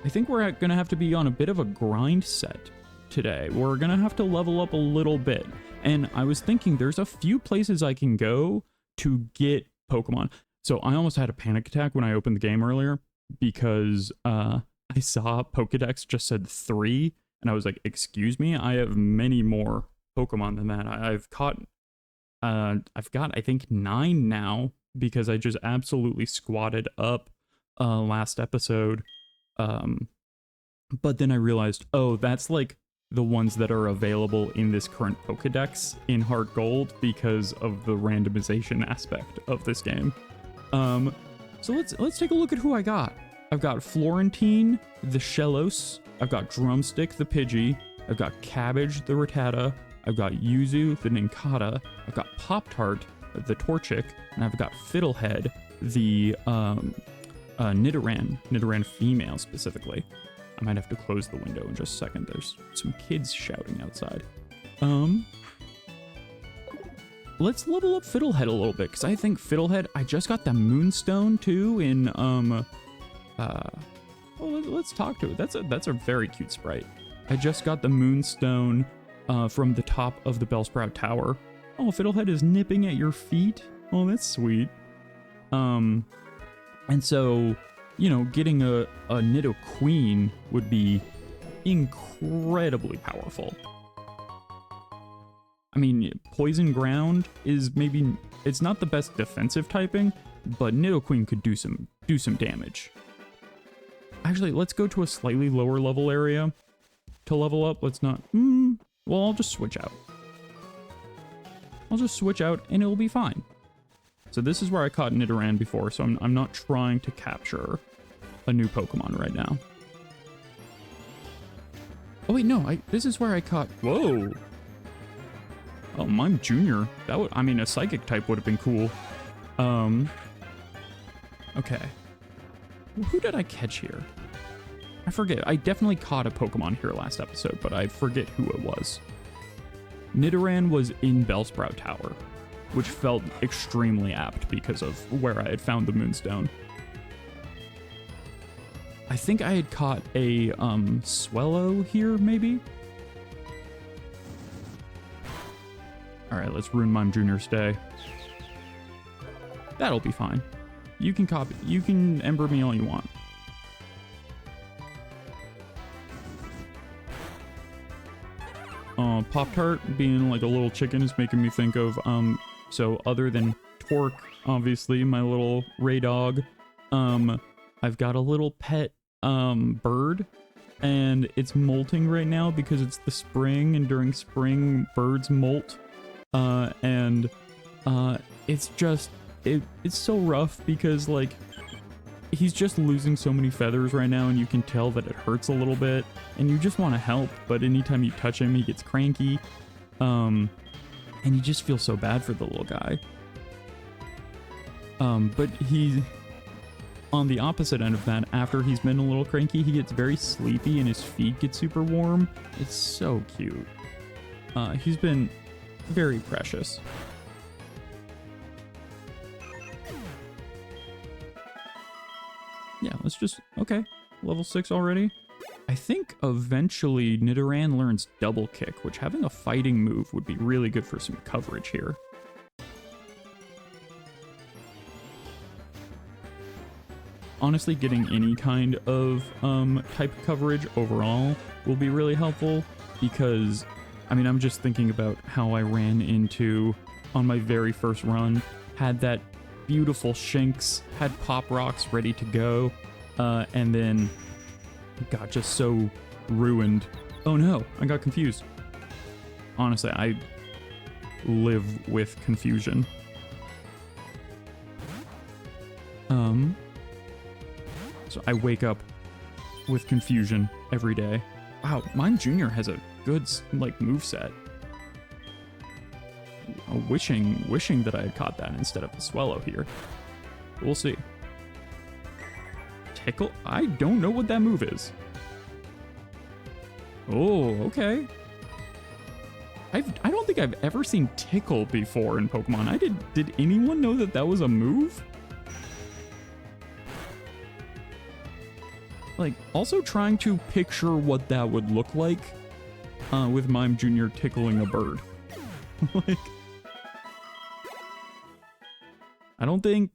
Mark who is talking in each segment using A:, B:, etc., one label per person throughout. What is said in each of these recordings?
A: I think we're gonna have to be on a bit of a grind set today. We're gonna have to level up a little bit. And I was thinking there's a few places I can go to get Pokemon. So I almost had a panic attack when I opened the game earlier because I saw Pokedex just said 3, and I was like, excuse me, I have many more Pokemon than that. I've got I think 9 now because I just absolutely squatted up last episode. But then I realized, oh, that's like the ones that are available in this current Pokedex in Heart Gold because of the randomization aspect of this game. So let's take a look at who I got. I've got Florentine, the Shellos. I've got Drumstick, the Pidgey. I've got Cabbage, the Rattata. I've got Yuzu, the Nincada. I've got Pop-Tart, the Torchic. And I've got Fiddlehead, the Nidoran female specifically. I might have to close the window in just a second. There's some kids shouting outside. Let's level up Fiddlehead a little bit, because I think Fiddlehead, I just got the Moonstone too in, well, let's talk to it. That's a very cute sprite. I just got the Moonstone from the top of the Bellsprout Tower. Oh, Fiddlehead is nipping at your feet. Oh, that's sweet. And so, you know, getting a Nidoqueen would be incredibly powerful. I mean, Poison Ground is maybe, it's not the best defensive typing, but Nidoqueen could do some damage. Actually, let's go to a slightly lower level area to level up. Let's not, well, I'll just switch out. I'll just switch out and it'll be fine. So this is where I caught Nidoran before, so I'm not trying to capture a new Pokemon right now. Oh wait, no, this is where I caught, whoa. Oh, Mime Jr. That would, I mean, a Psychic type would have been cool. Okay. Well, who did I catch here? I forget. I definitely caught a Pokemon here last episode, but I forget who it was. Nidoran was in Bellsprout Tower, which felt extremely apt because of where I had found the Moonstone. I think I had caught a Swellow here, maybe? Alright, let's ruin Mime Jr.'s day. That'll be fine. You can Ember me all you want. Pop-Tart being like a little chicken is making me think of, so other than Torque, obviously, my little Ray dog, I've got a little pet, bird, and it's molting right now because it's the spring, and during spring, birds molt, it's just, it's so rough because, like, he's just losing so many feathers right now, and you can tell that it hurts a little bit, and you just want to help, but anytime you touch him, he gets cranky, and you just feel so bad for the little guy. But he's on the opposite end of that. After he's been a little cranky, he gets very sleepy, and his feet get super warm. It's so cute. He's been very precious. Yeah, let's just, okay, level 6 already. I think eventually Nidoran learns Double Kick, which having a fighting move would be really good for some coverage here. Honestly, getting any kind of type coverage overall will be really helpful because, I mean, I'm just thinking about how I ran into, on my very first run, had that beautiful Shinx, had Pop Rocks ready to go, and then got just so ruined. Oh no, I got confused. Honestly, I live with confusion. So I wake up with confusion every day. Wow, Mime Jr. has a good, like, moveset. Wishing that I had caught that instead of the Swellow here. We'll see. Tickle? I don't know what that move is. Oh, okay. I don't think I've ever seen Tickle before in Pokemon. Did anyone know that that was a move? Like, also trying to picture what that would look like with Mime Jr. tickling a bird. Like, I don't think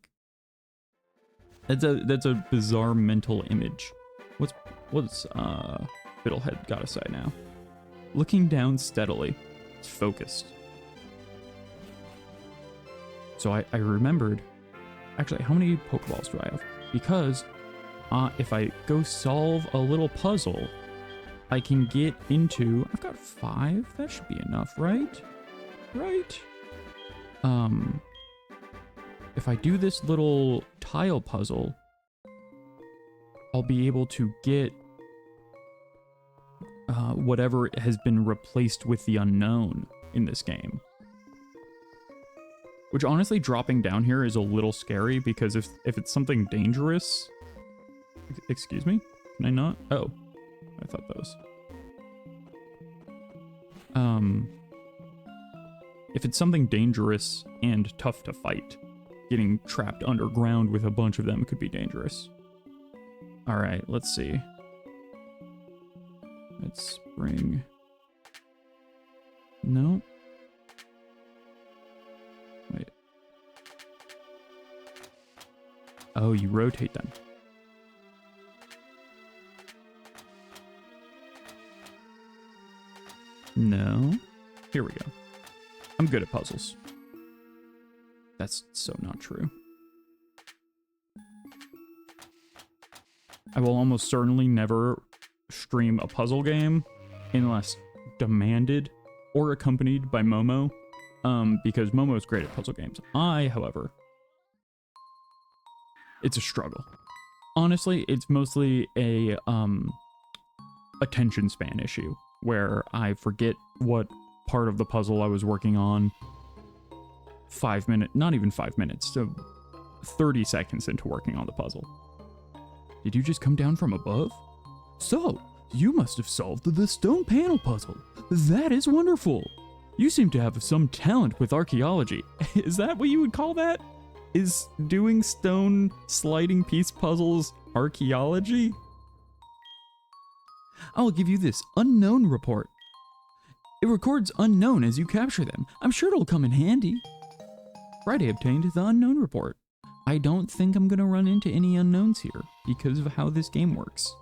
A: that's a bizarre mental image. What's Fiddlehead gotta say now? Looking down steadily. It's focused. So I remembered, actually, how many Pokeballs do I have? Because if I go solve a little puzzle, I can get into, I've got 5, that should be enough, right? Right? If I do this little tile puzzle, I'll be able to get whatever has been replaced with the unknown in this game. Which honestly, dropping down here is a little scary because if it's something dangerous... Excuse me? Can I not? Oh, I thought that was... If it's something dangerous and tough to fight, getting trapped underground with a bunch of them could be dangerous. Alright, let's see. Let's bring... No. Wait. Oh, you rotate them. No. Here we go. I'm good at puzzles. That's so not true. I will almost certainly never stream a puzzle game unless demanded or accompanied by Momo, because Momo is great at puzzle games. However, it's a struggle. Honestly, it's mostly a attention span issue where I forget what part of the puzzle I was working on 5 minutes, not even 5 minutes, so 30 seconds into working on the puzzle. Did you just come down from above? So, you must have solved the stone panel puzzle. That is wonderful. You seem to have some talent with archaeology. Is that what you would call that? Is doing stone sliding piece puzzles archaeology? I'll give you this unknown report. It records unknown as you capture them. I'm sure it'll come in handy. Friday obtained the unknown report. I don't think I'm gonna run into any unknowns here because of how this game works.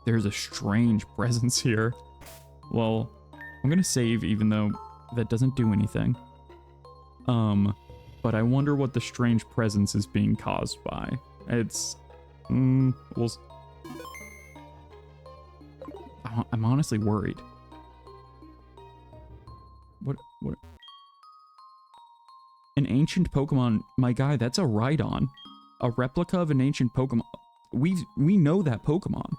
A: There's a strange presence here. Well, I'm gonna save even though that doesn't do anything. But I wonder what the strange presence is being caused by. It's, I'm honestly worried. What? An ancient Pokemon, my guy, that's a Rhydon. A replica of an ancient Pokemon. We know that Pokemon.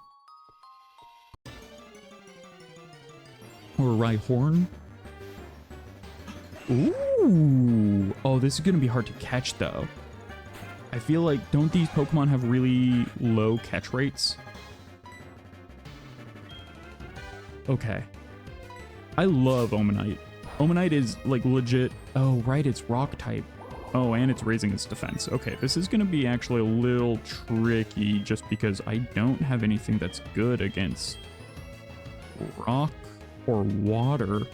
A: Or a Rhyhorn. Ooh. Oh, this is gonna be hard to catch though. I feel like, don't these Pokemon have really low catch rates? Okay. I love Omanite. Omanite is like legit. Oh, right, it's rock type. Oh, and it's raising its defense. Okay, this is going to be actually a little tricky just because I don't have anything that's good against rock or water.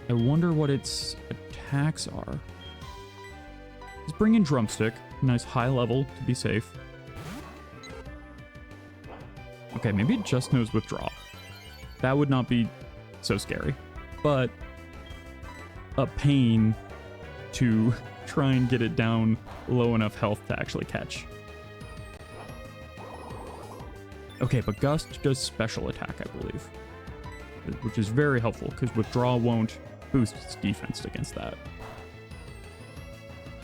A: I wonder what its attacks are. Let's bring in Drumstick. Nice high level to be safe. Okay, maybe it just knows Withdraw. That would not be so scary. But a pain to try and get it down low enough health to actually catch. Okay, but Gust does special attack, I believe, which is very helpful because Withdraw won't boost its defense against that.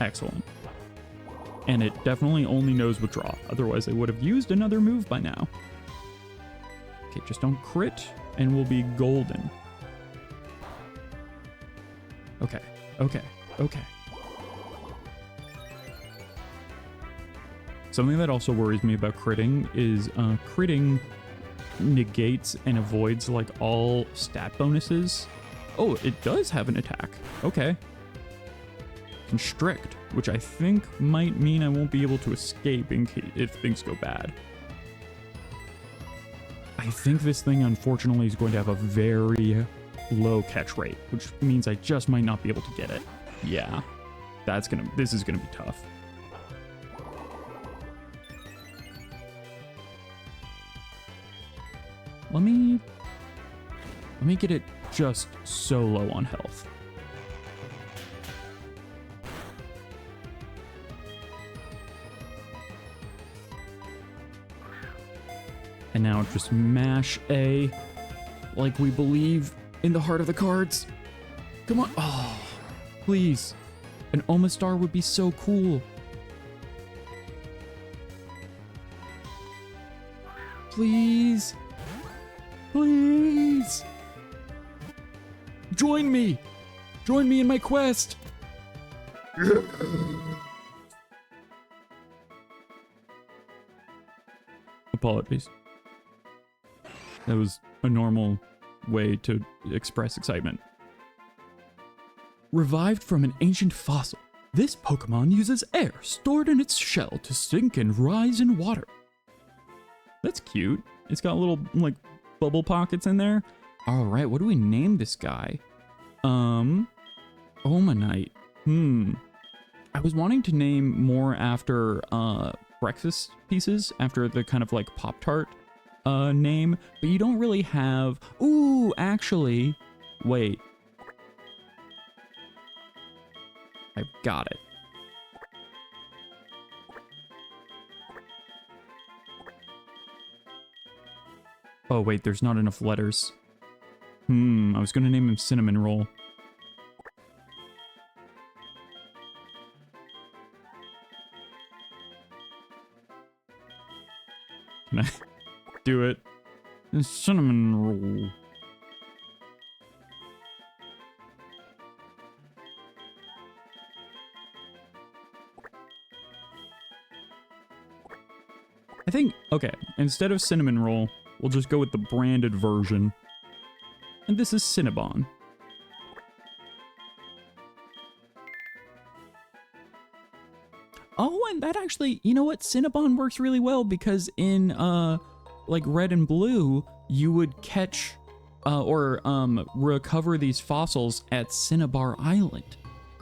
A: Excellent. And it definitely only knows Withdraw, otherwise they would have used another move by now. Okay, just don't crit and we'll be golden. Okay. Something that also worries me about critting is critting negates and avoids like all stat bonuses. Oh, it does have an attack. Okay. Constrict, which I think might mean I won't be able to escape if things go bad. I think this thing, unfortunately, is going to have a very low catch rate, which means I just might not be able to get it. Yeah, this is gonna be tough. Let me get it just so low on health. And now just mash A like we believe in the heart of the cards. Come on. Oh, please. An Omastar would be so cool. Please. Please. Join me. Join me in my quest. Apologies. That was a normal way to express excitement. Revived from an ancient fossil, this Pokemon uses air stored in its shell to sink and rise in water. That's cute. It's got little, like, bubble pockets in there. All right, what do we name this guy? Omanite. I was wanting to name more after, breakfast pieces, after the kind of, like, Pop-Tart, name, but you don't really have... Ooh, actually, wait. I've got it. Oh, wait, there's not enough letters. I was gonna name him Cinnamon Roll. Can I do it? Cinnamon Roll. I think, okay, instead of Cinnamon Roll, we'll just go with the branded version. And this is Cinnabon. Oh, and that actually, you know what? Cinnabon works really well because in, like Red and Blue, you would catch, recover these fossils at Cinnabar Island.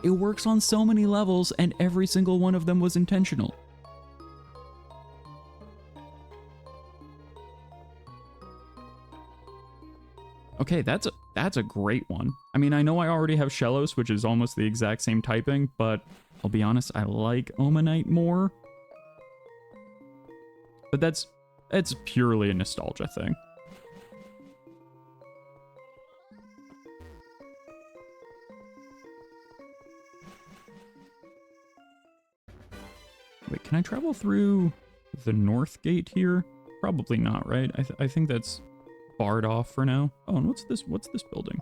A: It works on so many levels, and every single one of them was intentional. Okay, that's a great one. I mean, I know I already have Shellos, which is almost the exact same typing, but I'll be honest, I like Omanite more. But that's purely a nostalgia thing. Wait, can I travel through the north gate here? Probably not, right? I think that's barred off for now. Oh, and what's this building?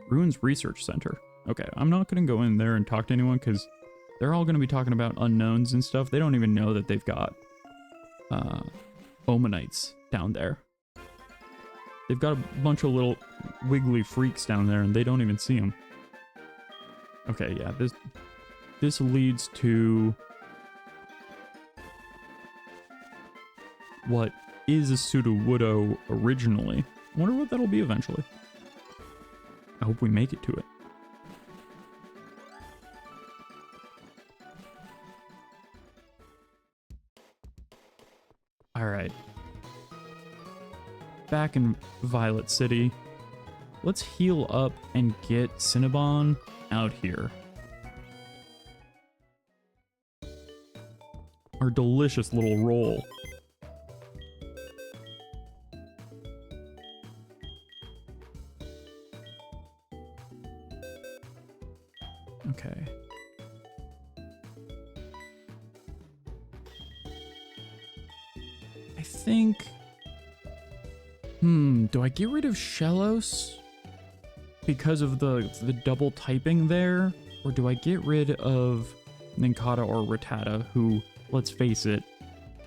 A: Ruins Research Center. Okay, I'm not gonna go in there and talk to anyone because they're all gonna be talking about unknowns and stuff. They don't even know that they've got Omanites down there. They've got a bunch of little wiggly freaks down there and they don't even see them. Okay, yeah, this leads to what is a Sudowoodo originally. I wonder what that'll be eventually. I hope we make it to it. Alright. Back in Violet City. Let's heal up and get Cinnabon out here. Our delicious little roll. Okay. I think... do I get rid of Shellos because of the double typing there? Or do I get rid of Nincada or Rattata, who, let's face it,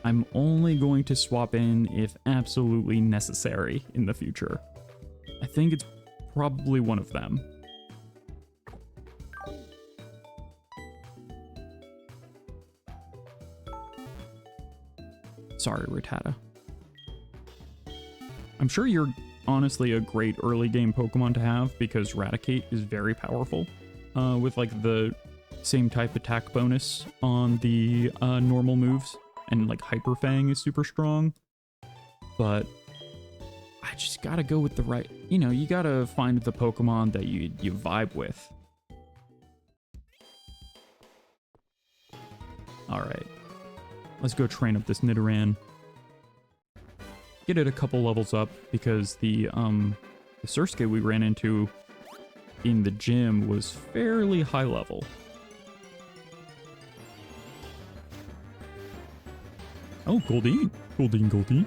A: I'm only going to swap in if absolutely necessary in the future? I think it's probably one of them. Sorry, Rattata. I'm sure you're honestly a great early game Pokemon to have because Raticate is very powerful with like the same type attack bonus on the normal moves, and like Hyper Fang is super strong. But I just gotta go with the right, you gotta find the Pokemon that you vibe with. All right, let's go train up this Nidoran. Get it a couple levels up because the Surskit we ran into in the gym was fairly high level. Oh, Goldeen. Goldeen.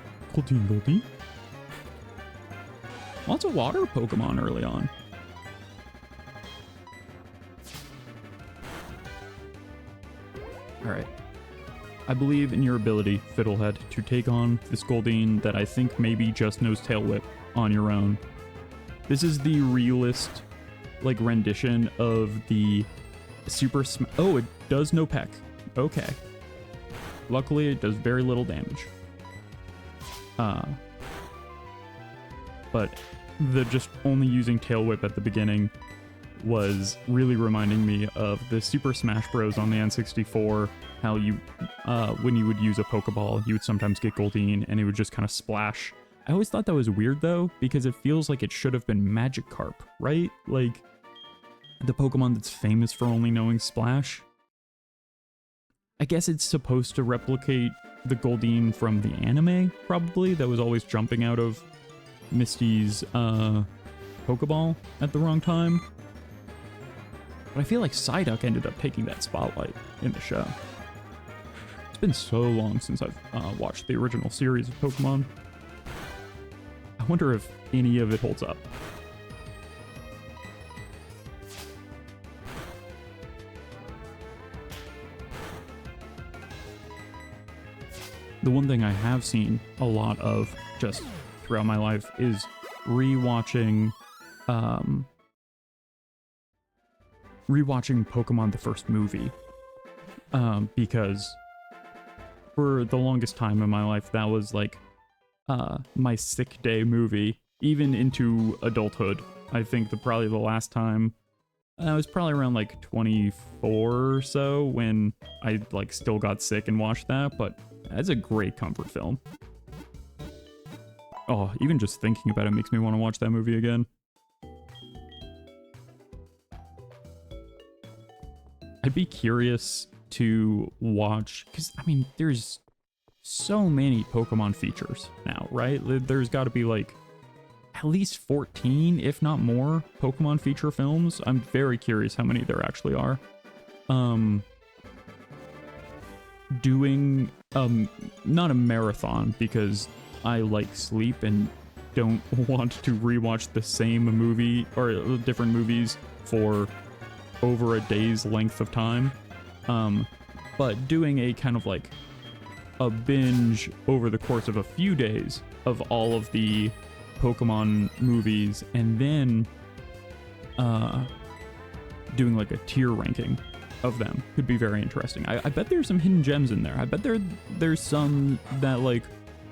A: Lots of water Pokemon early on. Alright. I believe in your ability, Fiddlehead, to take on this Goldeen that I think maybe just knows Tail Whip on your own. This is the realist, like, rendition of the Super Oh, it does no Peck. Okay. Luckily, it does very little damage. But the just only using Tail Whip at the beginning was really reminding me of the Super Smash Bros. On the N64, how you, when you would use a Pokeball, you would sometimes get Goldeen, and it would just kind of splash. I always thought that was weird, though, because it feels like it should have been Magikarp, right? Like, the Pokemon that's famous for only knowing Splash. I guess it's supposed to replicate the Goldeen from the anime, probably, that was always jumping out of Misty's Pokeball at the wrong time. But I feel like Psyduck ended up taking that spotlight in the show. It's been so long since I've watched the original series of Pokemon. I wonder if any of it holds up. The one thing I have seen a lot of just throughout my life is rewatching Pokemon the first movie, because for the longest time in my life that was like my sick day movie, even into adulthood. I think probably the last time I was probably around like 24 or so when I like still got sick and watched that, but that's a great comfort film. Oh, even just thinking about it makes me want to watch that movie again. I'd be curious to watch, because, I mean, there's so many Pokemon features now, right? There's got to be, like, at least 14, if not more, Pokemon feature films. I'm very curious how many there actually are. Doing, not a marathon, because I like sleep and don't want to rewatch the same movie, or different movies, for over a day's length of time, but doing a kind of like a binge over the course of a few days of all of the Pokemon movies, and then doing like a tier ranking of them could be very interesting. I bet there's some hidden gems in there. I bet there's some that like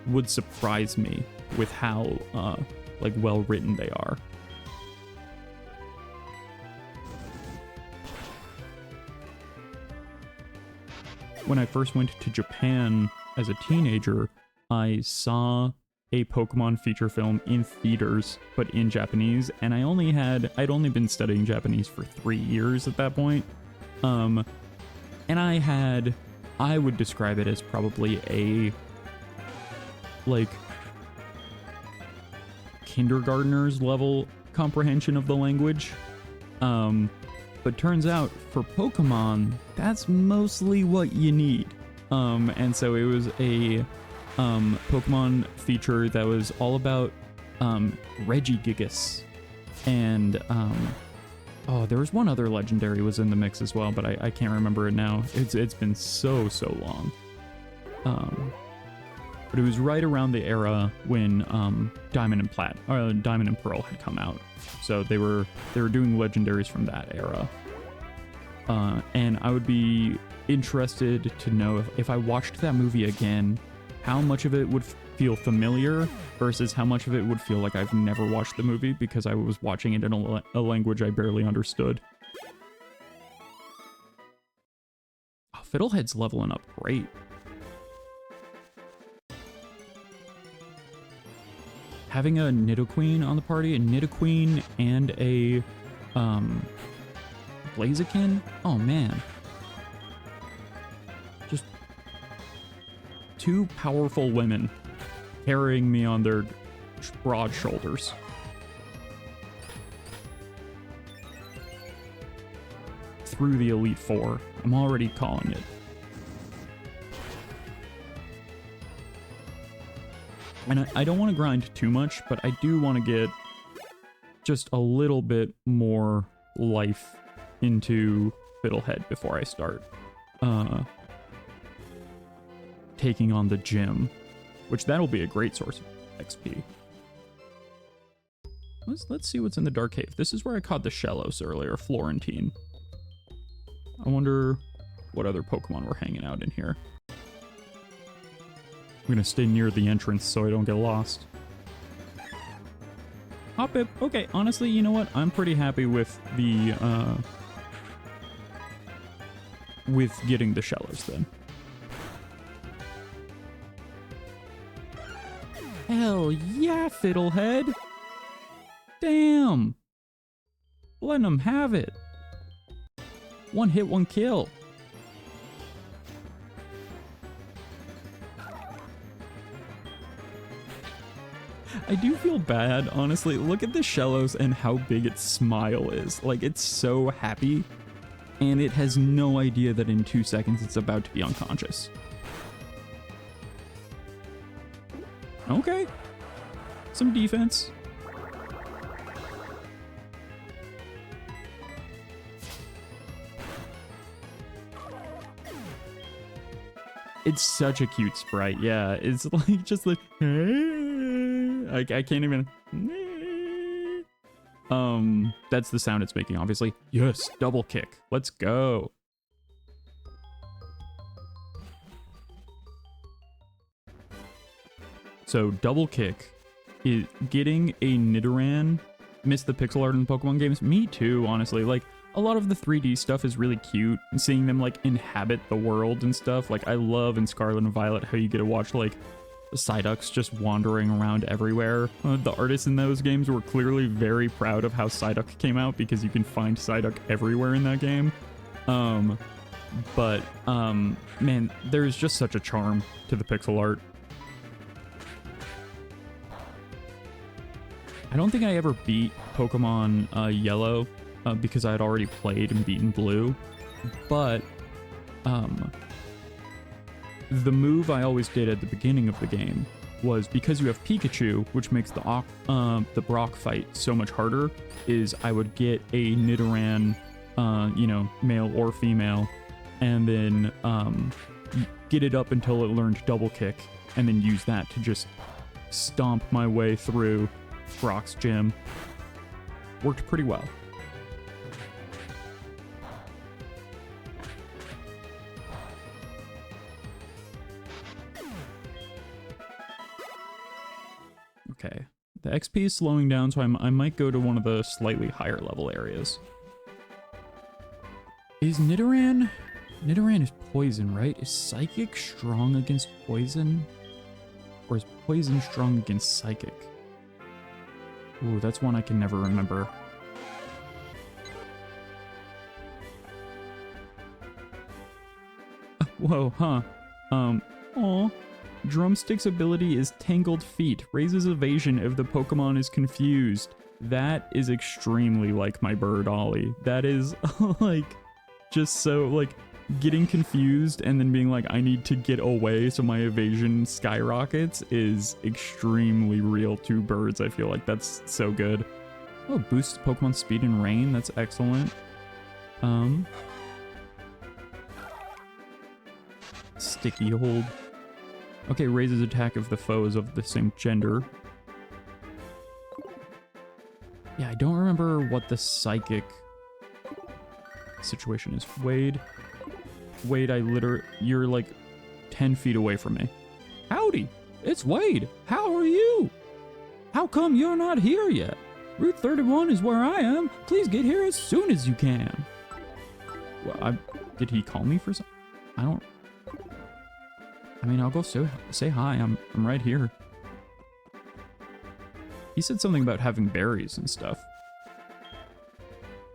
A: would surprise me with how like well written they are. When I first went to Japan as a teenager, I saw a Pokemon feature film in theaters, but in Japanese, and I'd only been studying Japanese for 3 years at that point. And I would describe it as probably a, like, kindergartner's level comprehension of the language. But turns out, for Pokemon, that's mostly what you need. And so it was a Pokemon feature that was all about Regigigas. And, there was one other legendary was in the mix as well, but I can't remember it now. It's been so long. But it was right around the era when Diamond and Pearl had come out. So they were doing legendaries from that era. And I would be interested to know if I watched that movie again, how much of it would feel familiar versus how much of it would feel like I've never watched the movie because I was watching it in a language I barely understood. Oh, Fiddlehead's leveling up great. Having a Nidoqueen on the party, a Nidoqueen and a Blaziken? Oh man. Just two powerful women carrying me on their broad shoulders. Through the Elite Four. I'm already calling it. And I don't want to grind too much, but I do want to get just a little bit more life into Fiddlehead before I start taking on the gym, which that'll be a great source of XP. Let's see what's in the Dark Cave. This is where I caught the Shellos earlier, Florentine. I wonder what other Pokemon were hanging out in here. I'm gonna stay near the entrance so I don't get lost. Hoppip. Okay, honestly, you know what? I'm pretty happy with the with getting the Shellos then. Hell yeah, Fiddlehead! Damn! Letting them have it. One hit, one kill. I do feel bad, honestly. Look at the Shellos and how big its smile is. Like, it's so happy, and it has no idea that in 2 seconds it's about to be unconscious. Okay. Some defense. It's such a cute sprite, yeah. It's like, just like, I can't even. That's the sound it's making, obviously. Yes, double kick. Let's go. So double kick is getting a Nidoran. Miss the pixel art in Pokemon games. Me too, honestly. Like, a lot of the 3D stuff is really cute, and seeing them like inhabit the world and stuff. Like, I love in Scarlet and Violet how you get to watch like Psyducks just wandering around everywhere. The artists in those games were clearly very proud of how Psyduck came out because you can find Psyduck everywhere in that game. Man, there's just such a charm to the pixel art. I don't think I ever beat Pokemon Yellow because I had already played and beaten Blue, but the move I always did at the beginning of the game was, because you have Pikachu, which makes the Brock fight so much harder, is I would get a Nidoran, male or female, and then get it up until it learned double kick, and then use that to just stomp my way through Brock's gym. Worked pretty well. Okay, the XP is slowing down, so I might go to one of the slightly higher level areas. Is Nidoran... Nidoran is poison, right? Is Psychic strong against poison? Or is poison strong against Psychic? Ooh, that's one I can never remember. Whoa, huh. Aw. Drumstick's ability is Tangled Feet. Raises evasion if the Pokemon is confused. That is extremely like my bird, Ollie. That is, like, just so, like, getting confused and then being like, I need to get away so my evasion skyrockets is extremely real to birds. I feel like that's so good. Oh, boosts Pokemon speed in rain. That's excellent. Sticky hold. Okay, raises attack if the foe is of the same gender. Yeah, I don't remember what the psychic situation is. Wade, you're like 10 feet away from me. How howdy. It's Wade. How are you? How come you're not here yet? Route 31 is where I am. Please get here as soon as you can. Well, did he call me for something? I mean, I'll go say hi. I'm right here. He said something about having berries and stuff.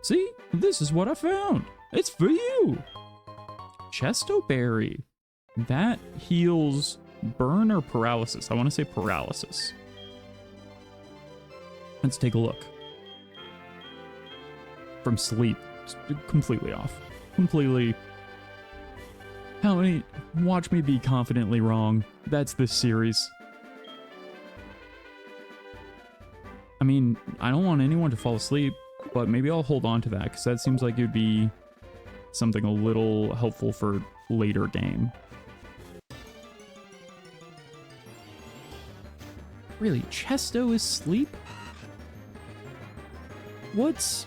A: See? This is what I found. It's for you. Chesto berry. That heals burn or paralysis. I want to say paralysis. Let's take a look. From sleep. Completely off. Completely. How many? Watch me be confidently wrong. That's this series. I mean, I don't want anyone to fall asleep, but maybe I'll hold on to that, because that seems like it would be something a little helpful for later game. Really, Chesto is sleep? Is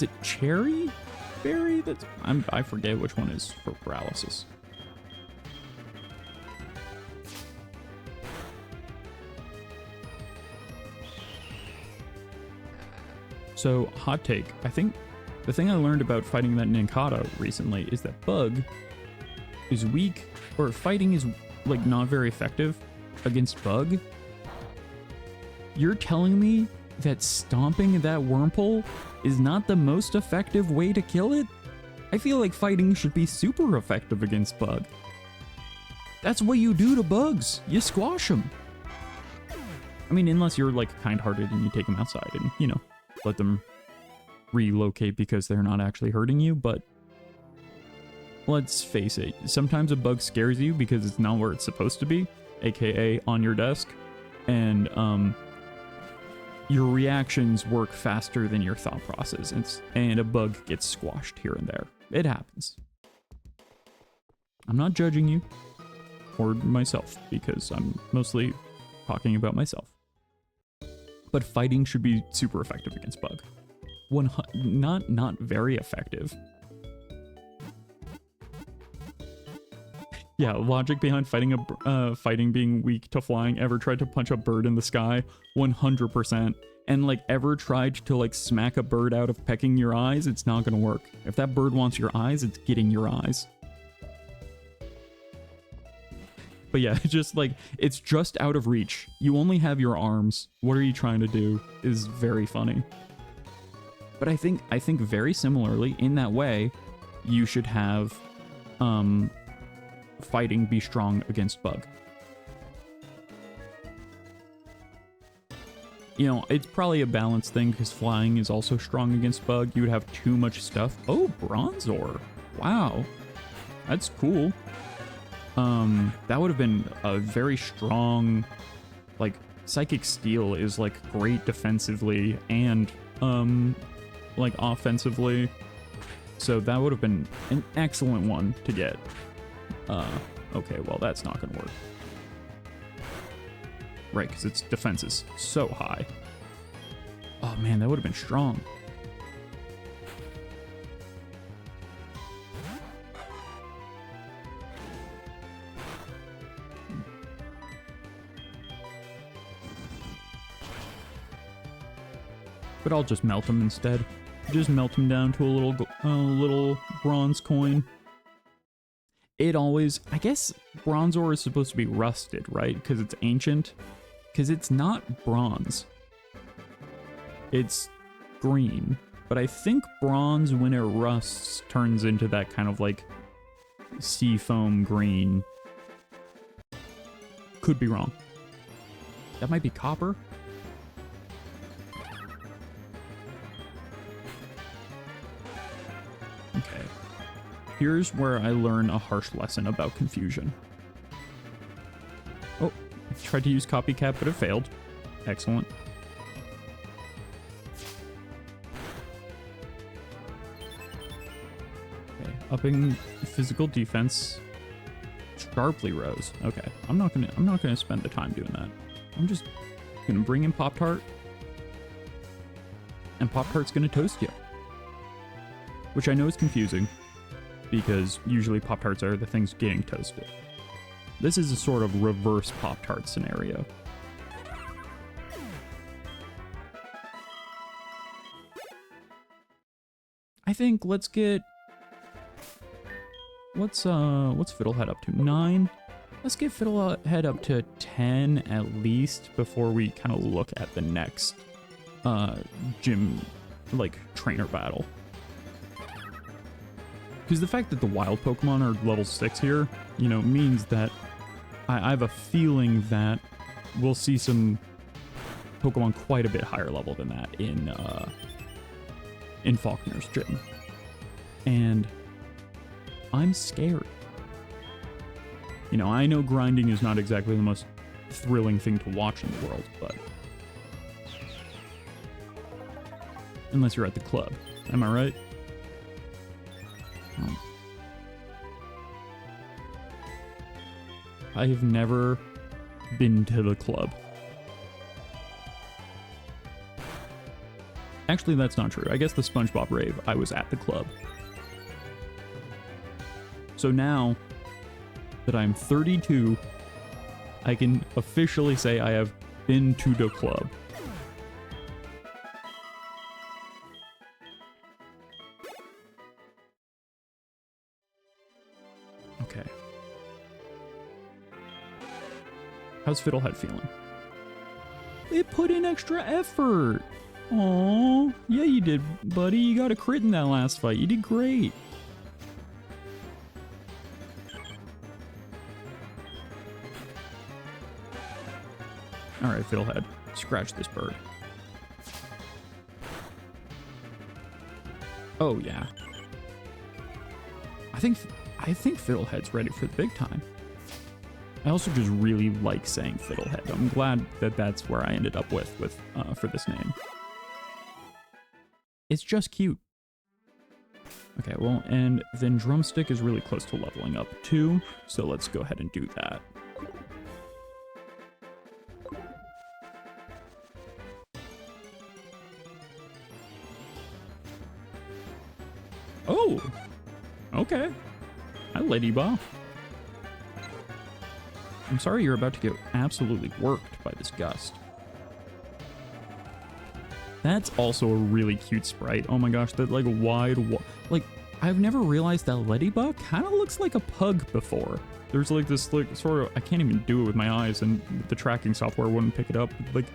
A: it cherry berry? I forget which one is for paralysis. So, hot take. I think the thing I learned about fighting that Ninkata recently is that Bug is weak, or fighting is, like, not very effective against Bug. You're telling me that stomping that Wurmple is not the most effective way to kill it? I feel like fighting should be super effective against Bug. That's what you do to bugs. You squash them. I mean, unless you're, like, kind-hearted and you take them outside and, you know, let them relocate because they're not actually hurting you, but let's face it, sometimes a bug scares you because it's not where it's supposed to be, aka on your desk, and your reactions work faster than your thought process, and a bug gets squashed here and there. It happens. I'm not judging you or myself because I'm mostly talking about myself. But fighting should be super effective against Bug. Not very effective. Yeah, logic behind fighting being weak to flying. Ever tried to punch a bird in the sky? 100%. And like ever tried to like smack a bird out of pecking your eyes? It's not gonna work. If that bird wants your eyes, it's getting your eyes. But yeah, just like, it's just out of reach. You only have your arms. What are you trying to do? Is very funny. But I think very similarly, in that way, you should have fighting be strong against Bug. You know, it's probably a balance thing because flying is also strong against Bug. You would have too much stuff. Oh, Bronzor. Wow. That's cool. That would have been a very strong, like, Psychic Steel is, like, great defensively and, like, offensively. So that would have been an excellent one to get. Okay, well, that's not gonna work. Right, because its defense is so high. Oh, man, that would have been strong. But I'll just melt him instead. Just melt him down to a little bronze coin. It always, I guess Bronzor is supposed to be rusted, right? Because it's ancient. Because it's not bronze. It's green. But I think bronze, when it rusts, turns into that kind of like sea foam green. Could be wrong. That might be copper. Okay. Here's where I learn a harsh lesson about confusion. Oh, I tried to use copycat, but it failed. Excellent. Okay, upping physical defense sharply rose. Okay, I'm not gonna spend the time doing that. I'm just gonna bring in Pop-Tart, and Pop-Tart's gonna toast you. Which I know is confusing, because usually Pop-Tarts are the things getting toasted. This is a sort of reverse Pop-Tart scenario. I think let's get... What's Fiddlehead up to? 9? Let's get Fiddlehead up to 10 at least before we kind of look at the next gym, like, trainer battle. Because the fact that the wild Pokemon are level 6 here, you know, means that I have a feeling that we'll see some Pokemon quite a bit higher level than that in Faulkner's gym. And I'm scared. You know, I know grinding is not exactly the most thrilling thing to watch in the world, but... Unless you're at the club. Am I right? I have never been to the club. Actually, that's not true. I guess the SpongeBob rave, I was at the club. So now that I'm 32, I can officially say I have been to the club. Okay. How's Fiddlehead feeling? It put in extra effort. Aww. Yeah, you did, buddy. You got a crit in that last fight. You did great. Alright, Fiddlehead. Scratch this bird. Oh, yeah. I think Fiddlehead's ready for the big time. I also just really like saying Fiddlehead. I'm glad that that's where I ended up with for this name. It's just cute. Okay, well, and then Drumstick is really close to leveling up too, so let's go ahead and do that. Oh! Okay. Hi, Ladybug. I'm sorry you're about to get absolutely worked by this gust. That's also a really cute sprite. Oh my gosh, that like wide, like I've never realized that Ladybug kind of looks like a pug before. There's like this like sort of, I can't even do it with my eyes and the tracking software wouldn't pick it up. Like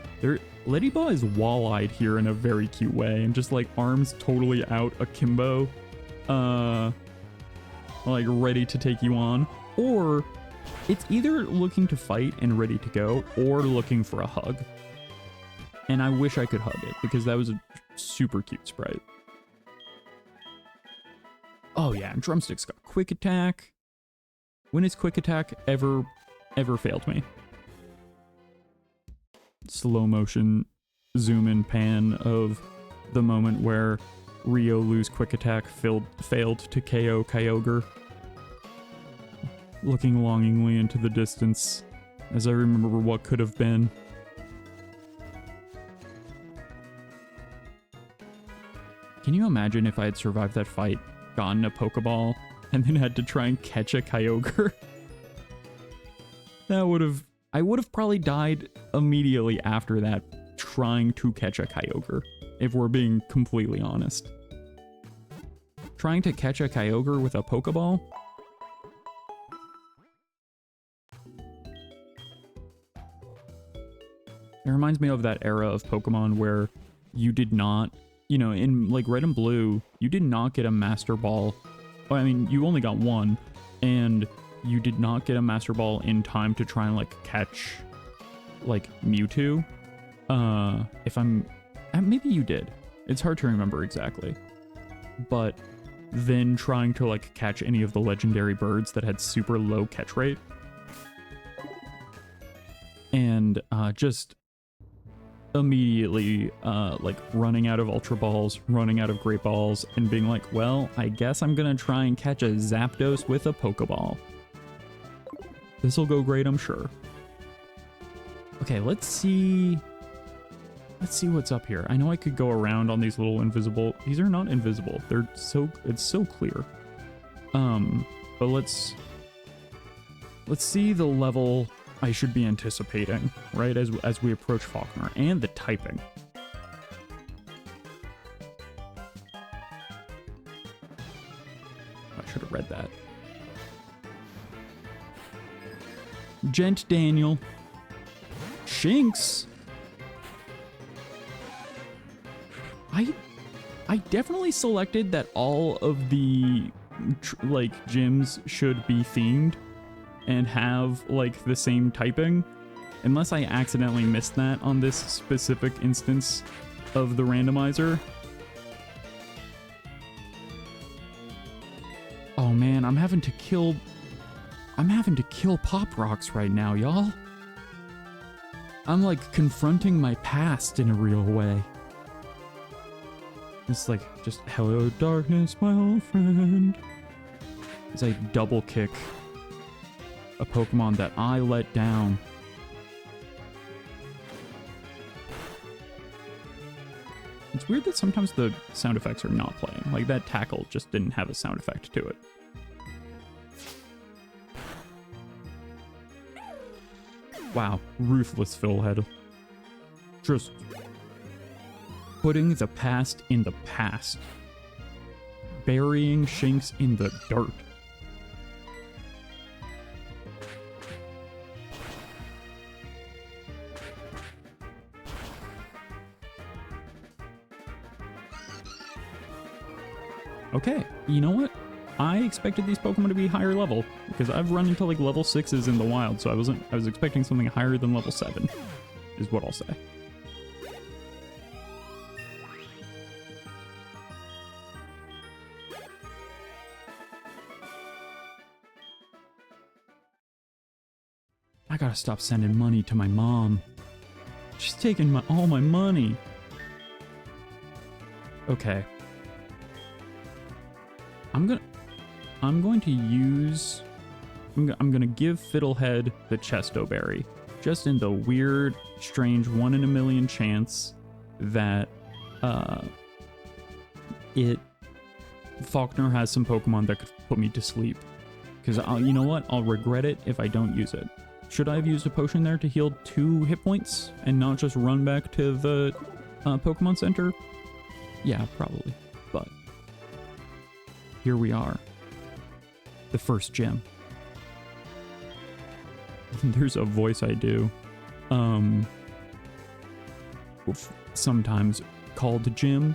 A: Ladybug is wall-eyed here in a very cute way and just like arms totally out akimbo, like ready to take you on, or it's either looking to fight and ready to go or looking for a hug. And I wish I could hug it because that was a super cute sprite. Oh yeah, and Drumstick's got quick attack. When has quick attack ever failed me? Slow motion zoom in pan of the moment where Riolu's quick attack failed to KO Kyogre. Looking longingly into the distance as I remember what could have been. Can you imagine if I had survived that fight, gotten a Pokeball, and then had to try and catch a Kyogre? I would have probably died immediately after that trying to catch a Kyogre, if we're being completely honest. Trying to catch a Kyogre with a Pokeball? It reminds me of that era of Pokemon where you did not, you know, in like Red and Blue, you did not get a Master Ball. Well, I mean, you only got one, and you did not get a Master Ball in time to try and like catch like Mewtwo. Maybe you did. It's hard to remember exactly. But then trying to like catch any of the legendary birds that had super low catch rate. And just immediately like running out of Ultra Balls, running out of Great Balls, and being like, well, I guess I'm gonna try and catch a Zapdos with a Pokeball. This'll go great, I'm sure. Okay, let's see what's up here. I know I could go around on these little invisible... These are not invisible. It's so clear. But let's let's see the level I should be anticipating, right, as we approach Faulkner, and the typing. I should have read that. Gent Daniel. Shinx. I definitely selected that all of the like gyms should be themed and have like the same typing, unless I accidentally missed that on this specific instance of the randomizer. Oh man, I'm having to kill Pop Rocks right now, y'all. I'm like confronting my past in a real way. It's like just hello darkness, my old friend. As I double kick a Pokemon that I let down. It's weird that sometimes the sound effects are not playing. Like that tackle just didn't have a sound effect to it. Wow, ruthless Philhead. Just putting the past in the past. Burying Shinx in the dirt. Okay, you know what? I expected these Pokemon to be higher level, because I've run into like level 6s in the wild, so I was expecting something higher than level 7, is what I'll say. I gotta stop sending money to my mom. She's taking all my money. Okay. I'm going to use... I'm gonna give Fiddlehead the Chesto Berry, just in the weird, strange 1 in a million chance that Faulkner has some Pokemon that could put me to sleep. Because you know what? I'll regret it if I don't use it. Should I have used a potion there to heal 2 hit points and not just run back to the Pokemon Center? Yeah, probably. But here we are. The first gym. There's a voice I do. Sometimes called Jim.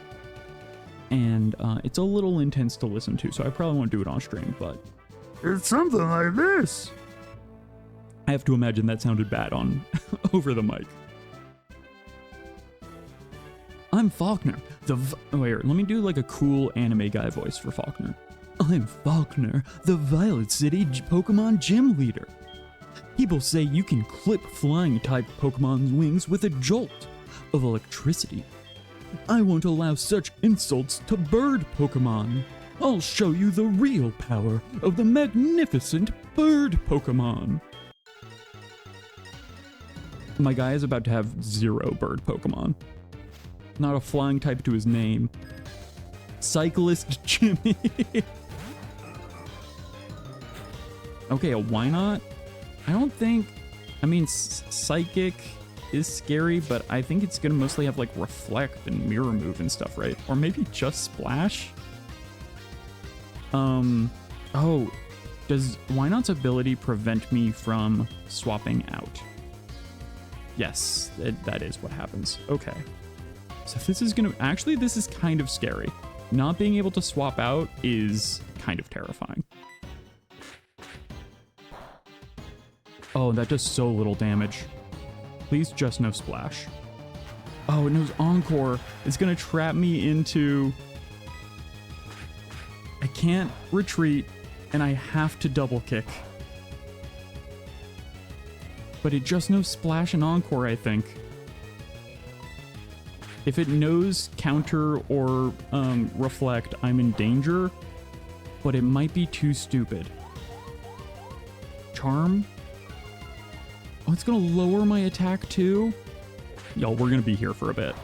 A: And it's a little intense to listen to, so I probably won't do it on stream, but it's something like this. I have to imagine that sounded bad on over the mic. I'm Faulkner, wait, let me do like a cool anime guy voice for Faulkner. I'm Faulkner, the Violet City Pokemon Gym Leader. People say you can clip flying type Pokemon's wings with a jolt of electricity. I won't allow such insults to bird Pokemon. I'll show you the real power of the magnificent bird Pokemon. My guy is about to have 0 bird Pokemon. Not a flying type to his name. Cyclist Jimmy. Okay, why not? I don't think... I mean, Psychic is scary, but I think it's gonna mostly have, like, Reflect and Mirror Move and stuff, right? Or maybe just Splash? Oh, does Wynot's ability prevent me from swapping out? Yes, that is what happens. Okay. So this is gonna... Actually, this is kind of scary. Not being able to swap out is kind of terrifying. Oh, that does so little damage. Please just no Splash. Oh, it knows Encore. It's gonna trap me into... I can't retreat, and I have to double kick. But it just knows Splash and Encore, I think. If it knows Counter or Reflect, I'm in danger, but it might be too stupid. Charm? Oh, it's gonna lower my attack too? Y'all, we're gonna be here for a bit.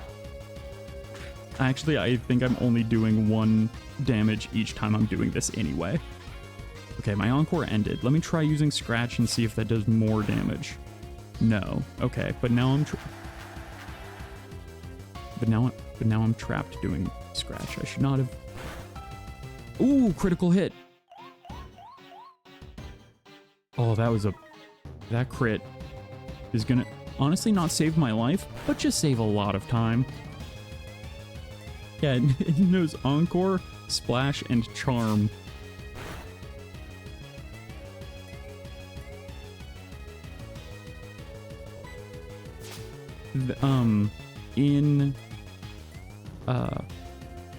A: Actually, I think I'm only doing 1 damage each time I'm doing this anyway. Okay, my Encore ended. Let me try using Scratch and see if that does more damage. No. Okay, but now I'm but now I'm trapped doing Scratch. I should not have. Ooh, critical hit. Oh, that crit is gonna honestly not save my life, but just save a lot of time. Yeah, it knows Encore, Splash, and Charm.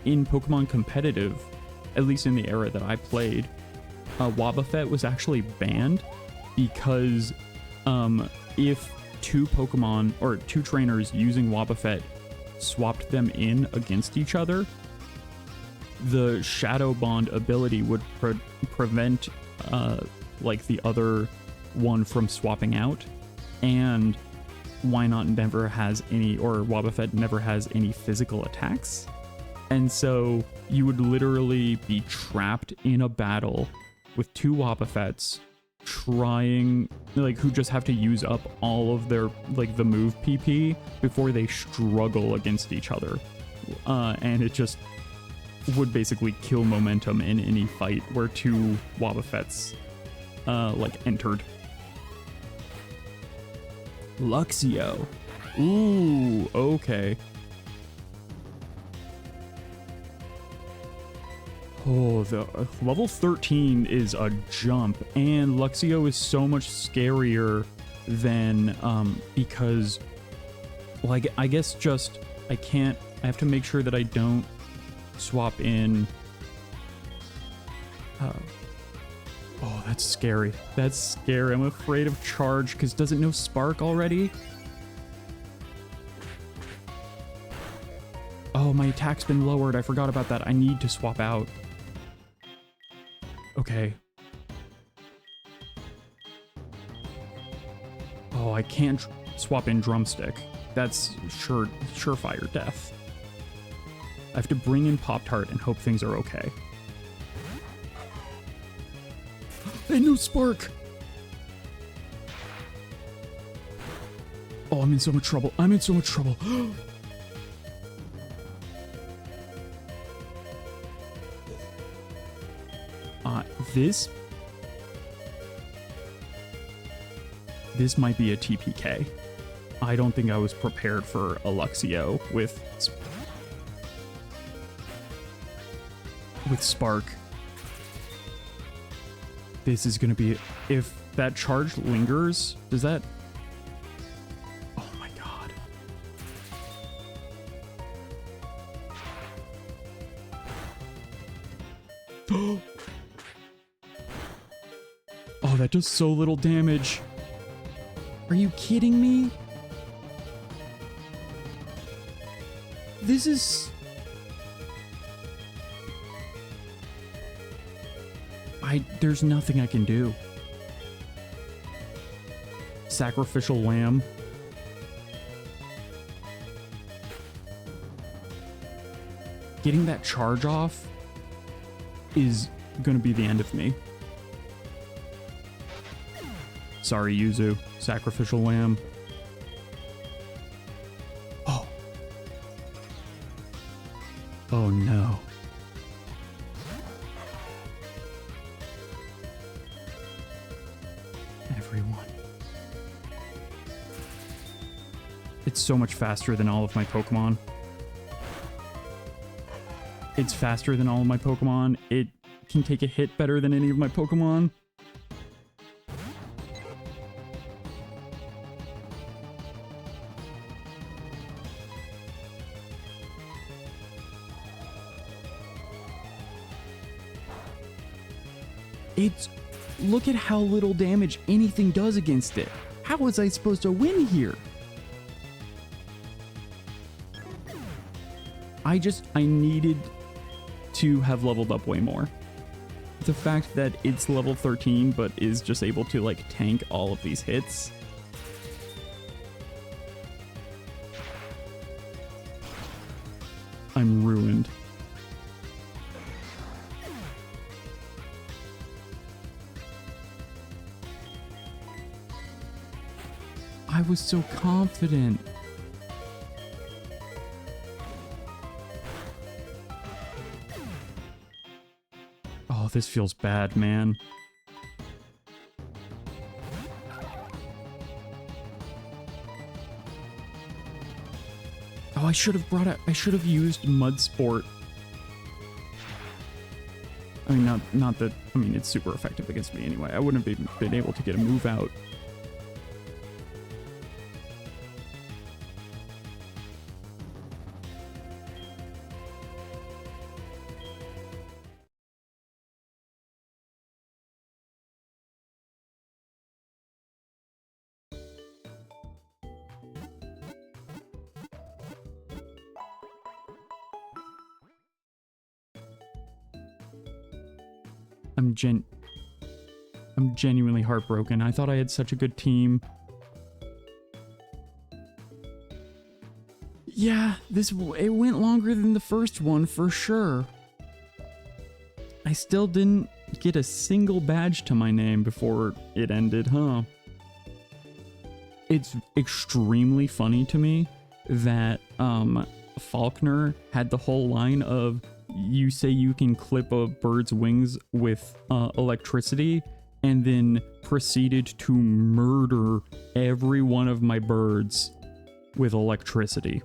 A: In Pokemon Competitive, at least in the era that I played, Wobbuffet was actually banned because if two Pokemon or two trainers using Wobbuffet swapped them in against each other, the Shadow Bond ability would prevent like the other one from swapping out, and Wynot never has any, or Wobbuffet never has any physical attacks. And so you would literally be trapped in a battle with two Wobbuffets trying, like, who just have to use up all of their, like, the move PP before they struggle against each other. And it just would basically kill momentum in any fight where two Wobbuffets, like, entered. Luxio. Ooh, okay. Oh, the level 13 is a jump, and Luxio is so much scarier than, because, well, I guess just, I have to make sure that I don't swap in, oh, that's scary. That's scary. I'm afraid of Charge, because does it know Spark already? Oh, my attack's been lowered. I forgot about that. I need to swap out. Okay. Oh, I can't swap in Drumstick. That's surefire death. I have to bring in Pop-Tart and hope things are okay. I know Spark! Oh, I'm in so much trouble. I'm in so much trouble. This might be a TPK. I don't think I was prepared for a Luxio with Spark. This is gonna be, if that charge lingers, does that, oh my god. Oh, that does so little damage. Are you kidding me? This is... There's nothing I can do. Sacrificial Lamb. Getting that charge off is gonna be the end of me. Sorry, Yuzu. Sacrificial Lamb. Oh. Oh no. Everyone. It's so much faster than all of my Pokemon. It's faster than all of my Pokemon. It can take a hit better than any of my Pokemon. Look at how little damage anything does against it. How was I supposed to win here? I needed to have leveled up way more. The fact that it's level 13 but is just able to like tank all of these hits. I'm ruined. I was so confident. Oh, this feels bad, man. Oh, I should have used Mud Sport. I mean, not that, I mean, it's super effective against me anyway. I wouldn't have been able to get a move out. I'm genuinely heartbroken. I thought I had such a good team. Yeah, it went longer than the first one for sure. I still didn't get a single badge to my name before it ended, huh? It's extremely funny to me that Faulkner had the whole line of, you say you can clip a bird's wings with electricity, and then proceeded to murder every one of my birds with electricity.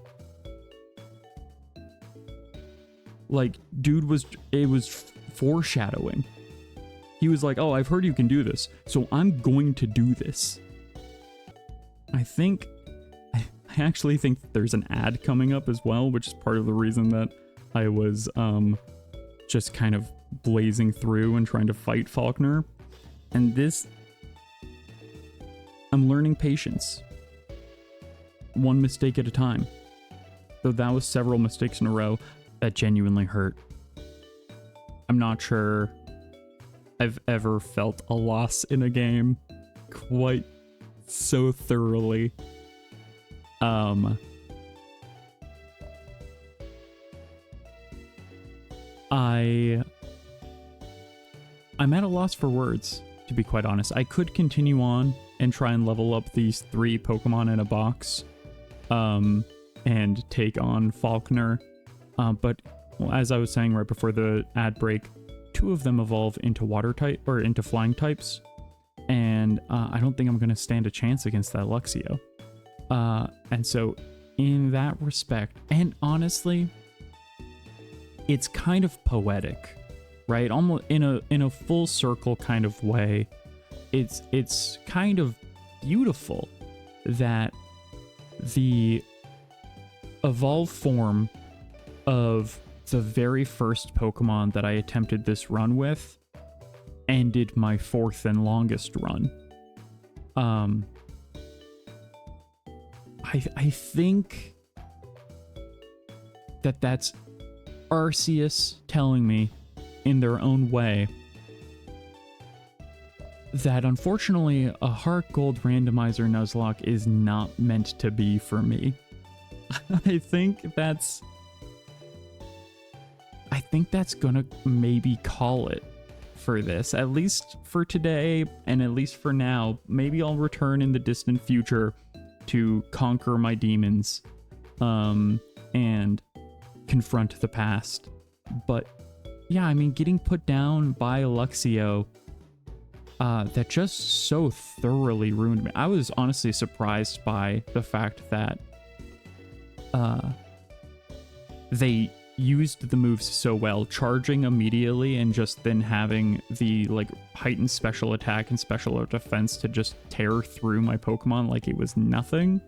A: Like, dude it was foreshadowing. He was like, oh, I've heard you can do this, so I'm going to do this. I actually think there's an ad coming up as well, which is part of the reason that I was just kind of blazing through and trying to fight Faulkner. And this, I'm learning patience. One mistake at a time. Though that was several mistakes in a row, that genuinely hurt. I'm not sure I've ever felt a loss in a game quite so thoroughly. I'm at a loss for words, to be quite honest. I could continue on and try and level up these 3 Pokemon in a box, and take on Faulkner. But well, as I was saying right before the ad break, 2 of them evolve into water type or into flying types, and I don't think I'm going to stand a chance against that Luxio. And so in that respect, and honestly, it's kind of poetic, right? Almost in a full circle kind of way. It's kind of beautiful that the evolved form of the very first Pokemon that I attempted this run with ended my 4th and longest run. I think that's Arceus telling me in their own way that unfortunately a Heart Gold Randomizer Nuzlocke is not meant to be for me. I think that's gonna maybe call it for this, at least for today and at least for now. Maybe I'll return in the distant future to conquer my demons and confront the past. But yeah, I mean, getting put down by Luxio, that just so thoroughly ruined me. I was honestly surprised by the fact that they used the moves so well, charging immediately and just then having the like heightened special attack and special defense to just tear through my Pokemon like it was nothing.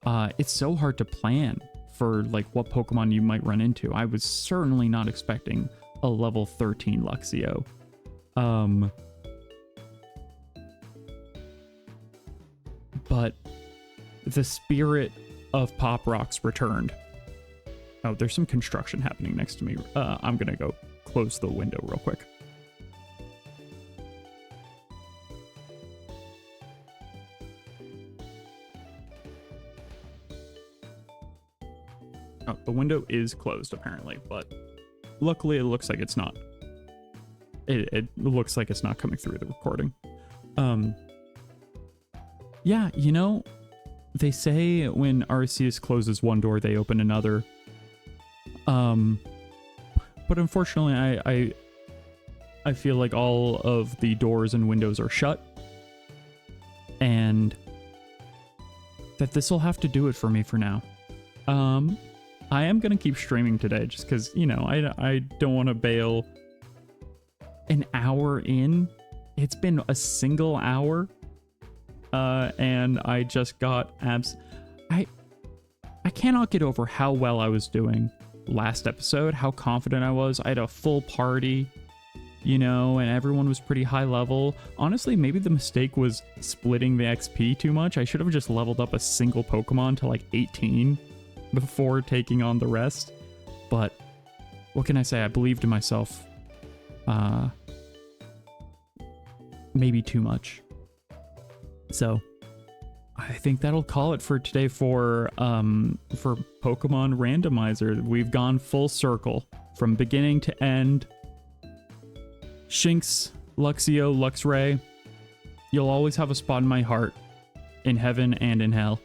A: It's so hard to plan for like what Pokemon you might run into. I was certainly not expecting a level 13 Luxio. But the spirit of Pop Rocks returned. Oh, there's some construction happening next to me. I'm gonna go close the window real quick. Oh, the window is closed apparently, but luckily it looks like it's not. It looks like it's not coming through the recording. Yeah, you know, they say when Arceus closes one door, they open another. But unfortunately, I feel like all of the doors and windows are shut, and that this will have to do it for me for now. I am gonna keep streaming today just because, you know, I don't want to bail. An hour in, it's been a single hour, and I just got I cannot get over how well I was doing last episode, how confident I was. I had a full party, you know, and everyone was pretty high level. Honestly, maybe the mistake was splitting the XP too much. I should have just leveled up a single Pokemon to like 18 before taking on the rest. But what can I say? I believed in myself. Maybe too much. So I think that'll call it for today for Pokemon Randomizer. We've gone full circle from beginning to end. Shinx, Luxio, Luxray, you'll always have a spot in my heart, in heaven and in hell.